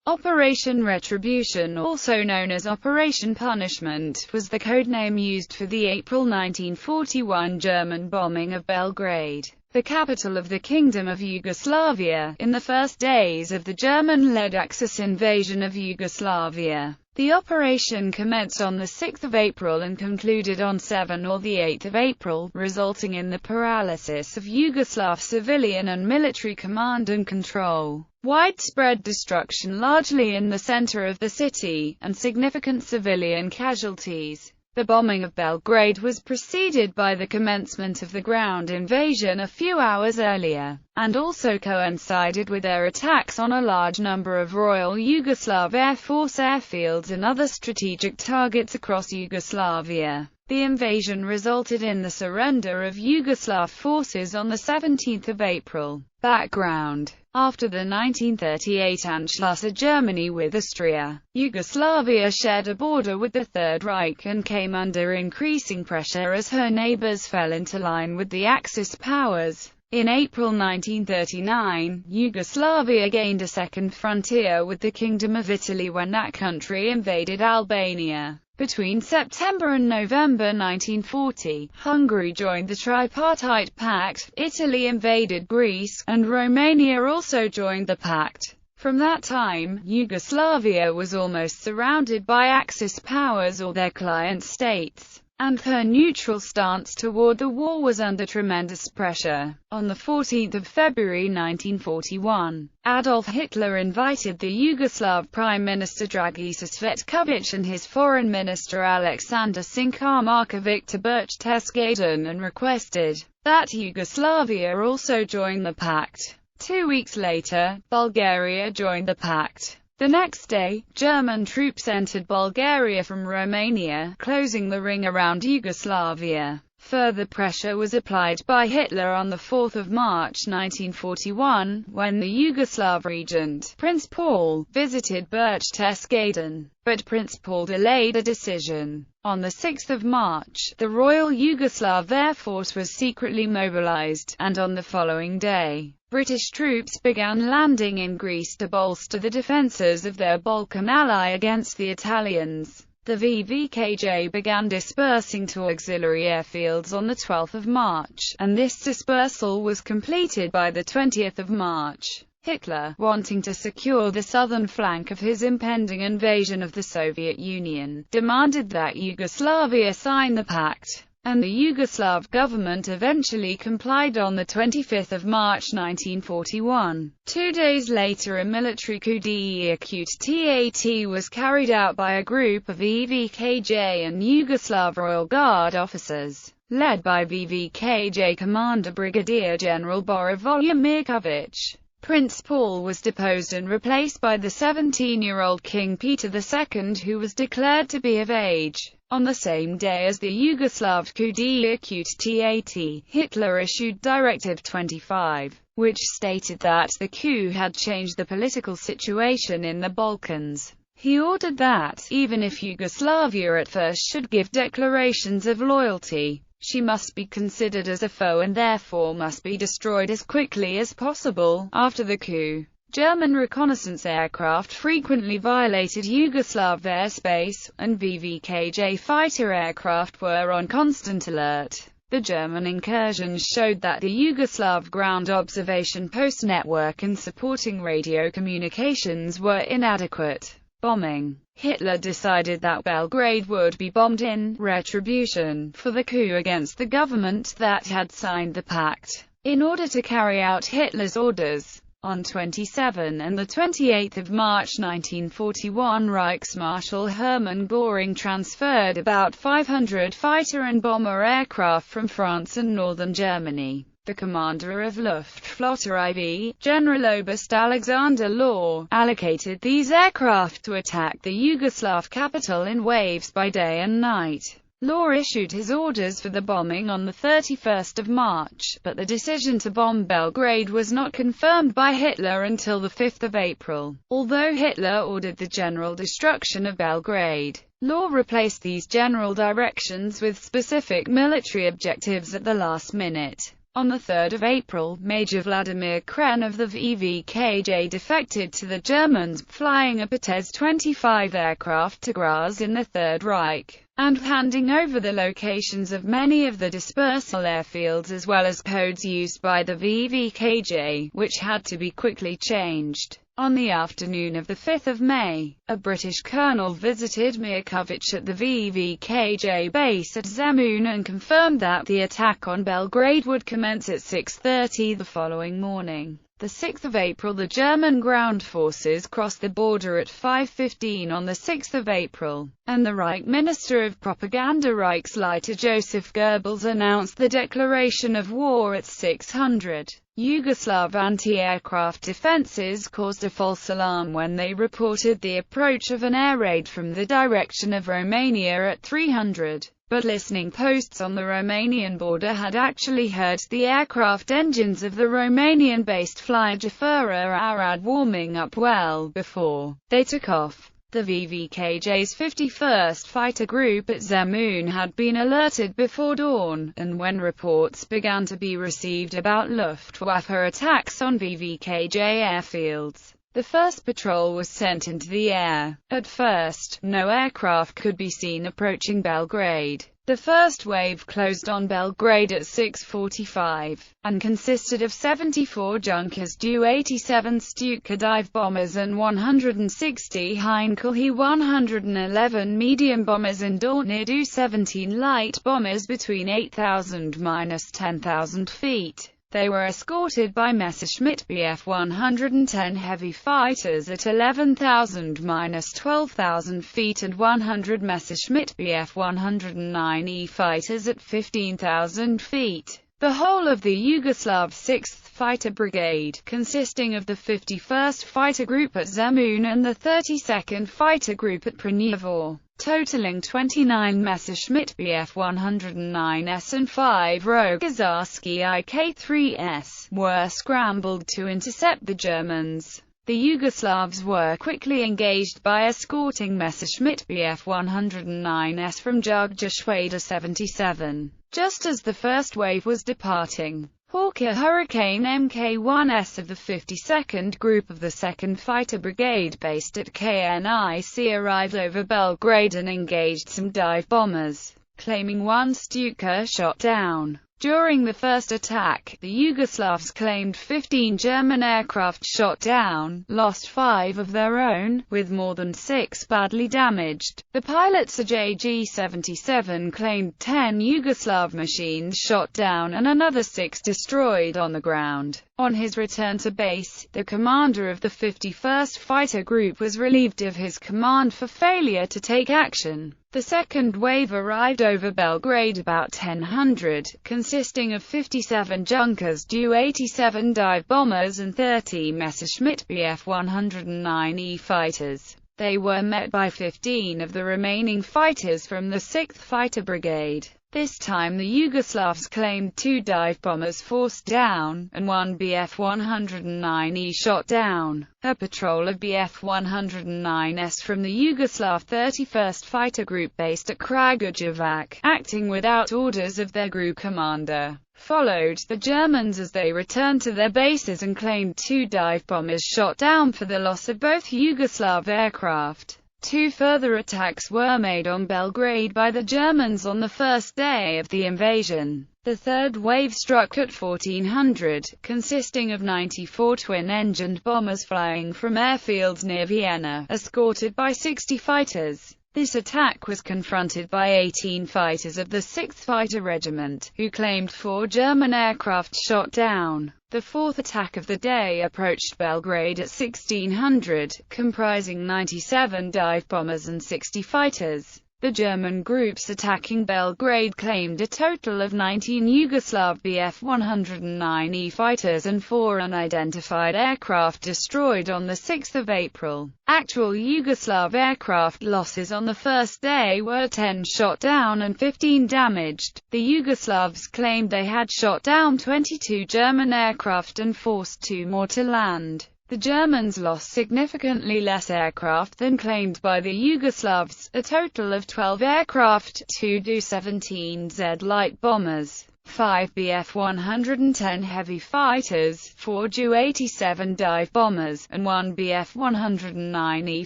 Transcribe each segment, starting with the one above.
Operation Retribution, also known as Operation Punishment, was the codename used for the April 1941 German bombing of Belgrade, the capital of the Kingdom of Yugoslavia, in the first days of the German-led Axis invasion of Yugoslavia. The operation commenced on 6 April and concluded on 7 or 8 April, resulting in the paralysis of Yugoslav civilian and military command and control, widespread destruction largely in the center of the city, and significant civilian casualties. The bombing of Belgrade was preceded by the commencement of the ground invasion a few hours earlier, and also coincided with their attacks on a large number of Royal Yugoslav Air Force airfields and other strategic targets across Yugoslavia. The invasion resulted in the surrender of Yugoslav forces on 17 April. Background: after the 1938 Anschluss of Germany with Austria, Yugoslavia shared a border with the Third Reich and came under increasing pressure as her neighbors fell into line with the Axis powers. In April 1939, Yugoslavia gained a second frontier with the Kingdom of Italy when that country invaded Albania. Between September and November 1940, Hungary joined the Tripartite Pact, Italy invaded Greece, and Romania also joined the pact. From that time, Yugoslavia was almost surrounded by Axis powers or their client states, and her neutral stance toward the war was under tremendous pressure. On 14 February 1941, Adolf Hitler invited the Yugoslav Prime Minister Dragiša Cvetković and his Foreign Minister Aleksandar Sinkarmaković to Berchtesgaden and requested that Yugoslavia also join the pact. 2 weeks later, Bulgaria joined the pact. The next day, German troops entered Bulgaria from Romania, closing the ring around Yugoslavia. Further pressure was applied by Hitler on 4 March 1941, when the Yugoslav regent, Prince Paul, visited Berchtesgaden. But Prince Paul delayed a decision. On 6 March, the Royal Yugoslav Air Force was secretly mobilized, and on the following day, British troops began landing in Greece to bolster the defences of their Balkan ally against the Italians. The VVKJ began dispersing to auxiliary airfields on 12 March, and this dispersal was completed by 20 March. Hitler, wanting to secure the southern flank of his impending invasion of the Soviet Union, demanded that Yugoslavia sign the pact, and the Yugoslav government eventually complied on 25 March 1941. 2 days later, a military coup d'etat was carried out by a group of VVKJ and Yugoslav Royal Guard officers, led by VVKJ commander Brigadier General Borivoje Mirković. Prince Paul was deposed and replaced by the 17-year-old King Peter II, who was declared to be of age. On the same day as the Yugoslav coup d'etat, Hitler issued Directive 25, which stated that the coup had changed the political situation in the Balkans. He ordered that, even if Yugoslavia at first should give declarations of loyalty, she must be considered as a foe and therefore must be destroyed as quickly as possible. After the coup, German reconnaissance aircraft frequently violated Yugoslav airspace, and VVKJ fighter aircraft were on constant alert. The German incursions showed that the Yugoslav ground observation post network and supporting radio communications were inadequate. Bombing. Hitler decided that Belgrade would be bombed in retribution for the coup against the government that had signed the pact. In order to carry out Hitler's orders, on 27 and 28 March 1941, Reichsmarschall Hermann Göring transferred about 500 fighter and bomber aircraft from France and northern Germany. The commander of Luftflotte IV, Generaloberst Alexander Law, allocated these aircraft to attack the Yugoslav capital in waves by day and night. Law issued his orders for the bombing on 31 March, but the decision to bomb Belgrade was not confirmed by Hitler until 5 April. Although Hitler ordered the general destruction of Belgrade, Law replaced these general directions with specific military objectives at the last minute. On 3 April, Major Vladimir Kren of the VVKJ defected to the Germans, flying a Patez 25 aircraft to Graz in the Third Reich, and handing over the locations of many of the dispersal airfields as well as codes used by the VVKJ, which had to be quickly changed. On the afternoon of 5 May, a British colonel visited Mirkovic at the VVKJ base at Zemun and confirmed that the attack on Belgrade would commence at 6:30 the following morning. The 6th of April, the German ground forces crossed the border at 5:15 on the 6th of April, and the Reich Minister of Propaganda Reichsleiter Joseph Goebbels announced the declaration of war at 600. Yugoslav anti-aircraft defenses caused a false alarm when they reported the approach of an air raid from the direction of Romania at 300. But listening posts on the Romanian border had actually heard the aircraft engines of the Romanian-based flyer Jafura Arad warming up well before they took off. The VVKJ's 51st Fighter Group at Zemun had been alerted before dawn, and when reports began to be received about Luftwaffe attacks on VVKJ airfields, the first patrol was sent into the air. At first, no aircraft could be seen approaching Belgrade. The first wave closed on Belgrade at 6:45, and consisted of 74 Junkers Ju-87 Stuka dive bombers and 160 Heinkel He-111 medium bombers and Dornier Du-17 light bombers between 8,000–10,000 feet. They were escorted by Messerschmitt Bf-110 heavy fighters at 11,000–12,000 feet and 100 Messerschmitt Bf-109E fighters at 15,000 feet. The whole of the Yugoslav 6th Fighter Brigade, consisting of the 51st Fighter Group at Zemun and the 32nd Fighter Group at Prnjevor, totaling 29 Messerschmitt Bf-109s and 5 Rogozarski IK-3s, were scrambled to intercept the Germans. The Yugoslavs were quickly engaged by escorting Messerschmitt Bf-109s from Jugja Schwader 77. Just as the first wave was departing, Hawker Hurricane Mk1s of the 52nd Group of the 2nd Fighter Brigade based at KNIC arrived over Belgrade and engaged some dive bombers, claiming one Stuka shot down. During the first attack, the Yugoslavs claimed 15 German aircraft shot down, lost 5 of their own, with more than 6 badly damaged. The pilots of JG-77 claimed 10 Yugoslav machines shot down and another 6 destroyed on the ground. On his return to base, the commander of the 51st Fighter Group was relieved of his command for failure to take action. The second wave arrived over Belgrade about 1000, consisting of 57 Junkers Ju-87 dive bombers and 30 Messerschmitt Bf-109E fighters. They were met by 15 of the remaining fighters from the 6th Fighter Brigade. This time the Yugoslavs claimed 2 dive bombers forced down, and 1 Bf-109E shot down. A patrol of Bf-109s from the Yugoslav 31st Fighter Group based at Kragujevac, acting without orders of their group commander, followed the Germans as they returned to their bases and claimed 2 dive bombers shot down for the loss of both Yugoslav aircraft. 2 further attacks were made on Belgrade by the Germans on the first day of the invasion. The third wave struck at 1400, consisting of 94 twin-engined bombers flying from airfields near Vienna, escorted by 60 fighters. This attack was confronted by 18 fighters of the 6th Fighter Regiment, who claimed 4 German aircraft shot down. The fourth attack of the day approached Belgrade at 1600, comprising 97 dive bombers and 60 fighters. The German groups attacking Belgrade claimed a total of 19 Yugoslav Bf-109E fighters and 4 unidentified aircraft destroyed on the 6th of April. Actual Yugoslav aircraft losses on the first day were 10 shot down and 15 damaged. The Yugoslavs claimed they had shot down 22 German aircraft and forced 2 more to land. The Germans lost significantly less aircraft than claimed by the Yugoslavs, a total of 12 aircraft, 2 Du-17Z light bombers, 5 Bf-110 heavy fighters, 4 Ju-87 dive bombers, and 1 Bf-109E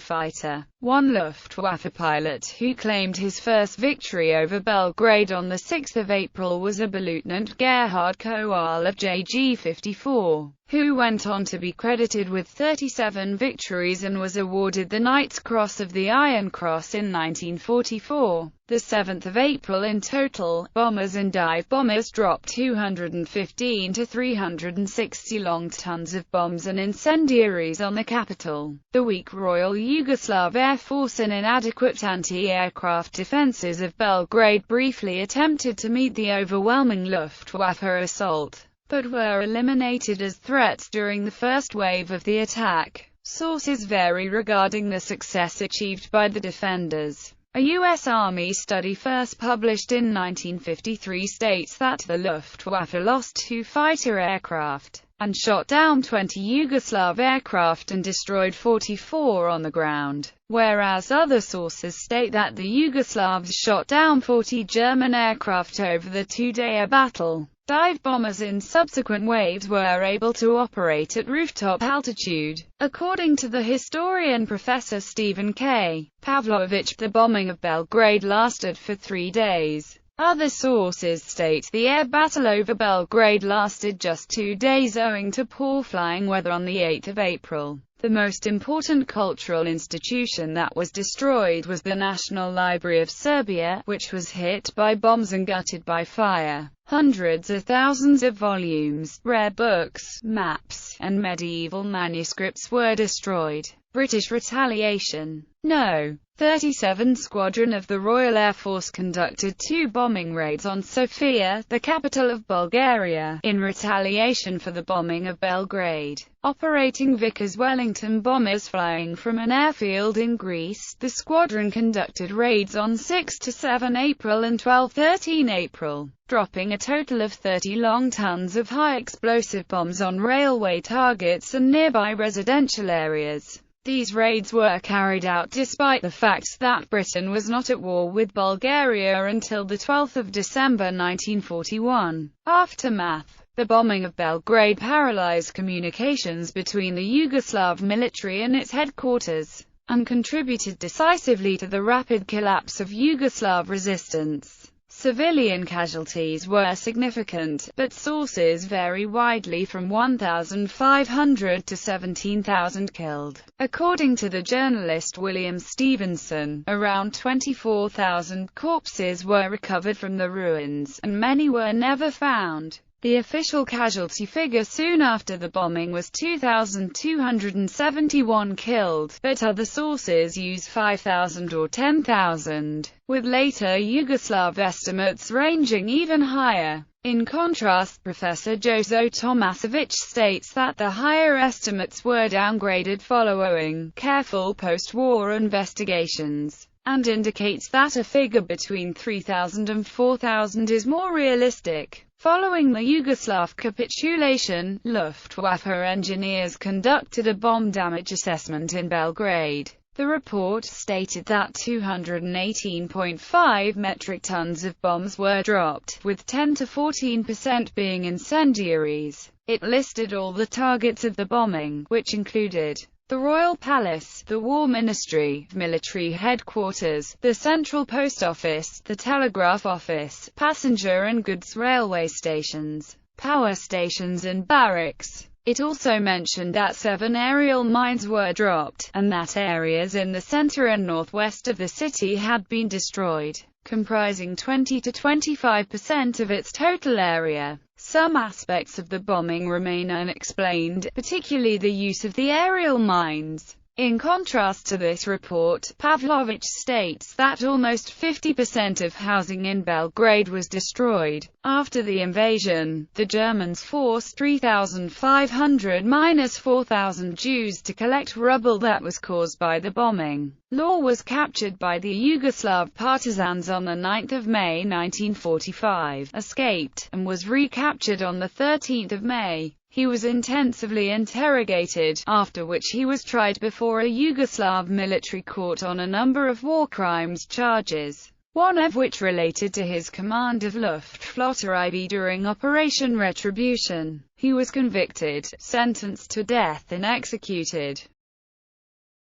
fighter. One Luftwaffe pilot who claimed his first victory over Belgrade on 6 April was Lieutenant Gerhard Kowal of JG-54, who went on to be credited with 37 victories and was awarded the Knight's Cross of the Iron Cross in 1944. The 7th of April in total, bombers and dive bombers dropped 215 to 360 long tons of bombs and incendiaries on the capital. The weak Royal Yugoslav Air Force and inadequate anti-aircraft defences of Belgrade briefly attempted to meet the overwhelming Luftwaffe assault, but were eliminated as threats during the first wave of the attack. Sources vary regarding the success achieved by the defenders. A U.S. Army study first published in 1953 states that the Luftwaffe lost 2 fighter aircraft, and shot down 20 Yugoslav aircraft and destroyed 44 on the ground, whereas other sources state that the Yugoslavs shot down 40 German aircraft over the 2-day battle. Dive bombers in subsequent waves were able to operate at rooftop altitude. According to the historian Professor Stephen K. Pavlovich, the bombing of Belgrade lasted for 3 days. Other sources state the air battle over Belgrade lasted just 2 days owing to poor flying weather on 8 April. The most important cultural institution that was destroyed was the National Library of Serbia, which was hit by bombs and gutted by fire. Hundreds of thousands of volumes, rare books, maps, and medieval manuscripts were destroyed. British retaliation. No. 37 Squadron of the Royal Air Force conducted 2 bombing raids on Sofia, the capital of Bulgaria, in retaliation for the bombing of Belgrade. Operating Vickers Wellington bombers flying from an airfield in Greece, the squadron conducted raids on 6 to 7 April and 12-13 April, dropping a total of 30 long tons of high-explosive bombs on railway targets and nearby residential areas. These raids were carried out despite the fact that Britain was not at war with Bulgaria until 12 December 1941. Aftermath. The bombing of Belgrade paralyzed communications between the Yugoslav military and its headquarters, and contributed decisively to the rapid collapse of Yugoslav resistance. Civilian casualties were significant, but sources vary widely from 1,500 to 17,000 killed. According to the journalist William Stevenson, around 24,000 corpses were recovered from the ruins, and many were never found. The official casualty figure soon after the bombing was 2,271 killed, but other sources use 5,000 or 10,000, with later Yugoslav estimates ranging even higher. In contrast, Professor Jozo Tomasevic states that the higher estimates were downgraded following careful post-war investigations, and indicates that a figure between 3,000 and 4,000 is more realistic. Following the Yugoslav capitulation, Luftwaffe engineers conducted a bomb damage assessment in Belgrade. The report stated that 218.5 metric tons of bombs were dropped, with 10 to 14% being incendiaries. It listed all the targets of the bombing, which included the Royal Palace, the War Ministry, military headquarters, the Central Post Office, the Telegraph Office, passenger and goods railway stations, power stations and barracks. It also mentioned that 7 aerial mines were dropped, and that areas in the center and northwest of the city had been destroyed, comprising 20 to 25% of its total area. Some aspects of the bombing remain unexplained, particularly the use of the aerial mines. In contrast to this report, Pavlovich states that almost 50% of housing in Belgrade was destroyed. After the invasion, the Germans forced 3,500–4,000 Jews to collect rubble that was caused by the bombing. Law was captured by the Yugoslav partisans on 9 May 1945, escaped, and was recaptured on 13 May. He was intensively interrogated, after which he was tried before a Yugoslav military court on a number of war crimes charges. one of which related to his command of Luftflotte IB during Operation Retribution. He was convicted, sentenced to death and executed.